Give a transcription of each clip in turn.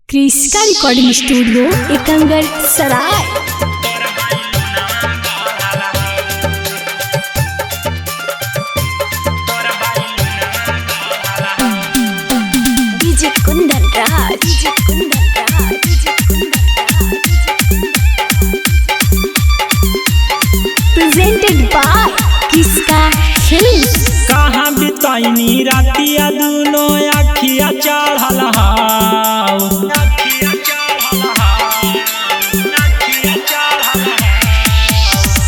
क्रिस्का recording studio Ekangar Sarai. DJ Kundan Raj, presented by Kriska films. कहाँ बिताइनी रातिया दूनो अखिया चढ़ल हाउ,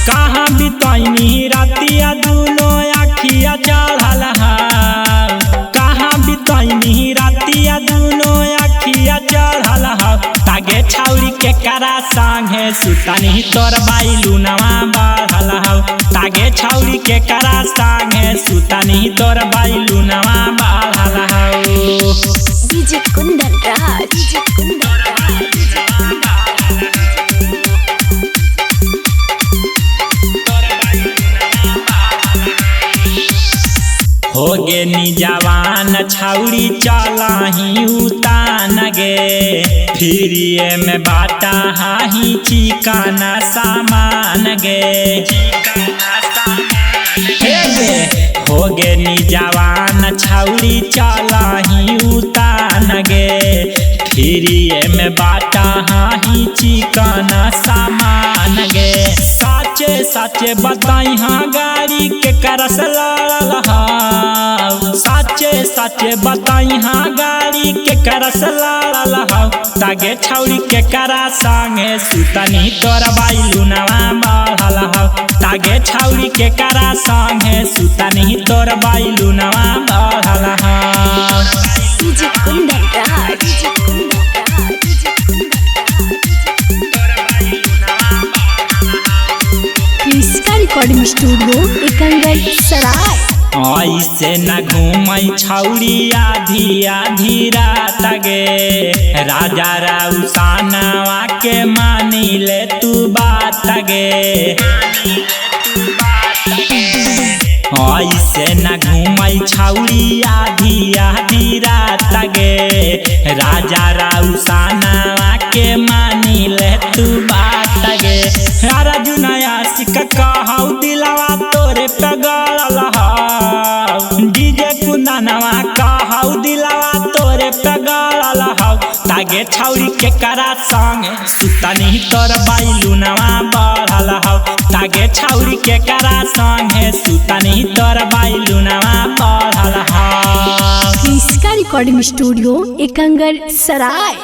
कहाँ बिताइनी रातिया दूनो अखिया चढ़ल हाउ, कहाँ बिताइनी रातिया दूनो अखिया चढ़ल हाउ। तागे छाउरी के करा संगे सुतनी तोर बाइलू नवा बढ़ल हाउ, तागे छाउरी के करा संगे सुतनी तोर बाइलू नवा बढ़ल हाउ। डीजे कुंदन राज, हो गे नी जवान छाउरी चलाही उतान गे, फिरिए में बाटा हाही चिकाना सामान गे। हो गे नी जवान छाउरी चलाही उतान गे, फिरिए में बाटा हाही चिकाना सामान गे। साचे साचे बताई हाँ गाड़ी के करस लड़ल हाउ, साचे साचे बताई हाँ गाड़ी के करस लड़ल हाउ। तागे छौरी के करा संगे सुतनी तोर बाइलू नवा बढ़ल हाउ, तागे छौरी के करा संगे सुतनी तोर बाइलू नवा बढ़ल हाउ। डीजे कुंदन राज, क्रिस्का रिकॉर्डिंग स्टूडियो एकंगर सराय। ऐसे न घूमई छौरी आधी आधी रात गे, राजा राउसानवा के मानी ले तू बात गे। ऐसे न घूमई छौरी आधी आधी रात गे, राजा राउसानवा के मानी ले तू बात गे। अर्जुनया सिक कहौ दिलवा तोरे पे गड़ल हाउ, डीजे कुंदनवा कहौ दिलवा तोरे पे गड़ल हाउ। तागे छौरी के करा संगे सुतनी तोर बाइलू नवा बढ़ल हाउ, तागे छौरी के करा संगे सुतनी तोर बाइलू नवा बढ़ल हाउ। क्रिस्का रिकॉर्डिंग स्टूडियो एकंगर सराय।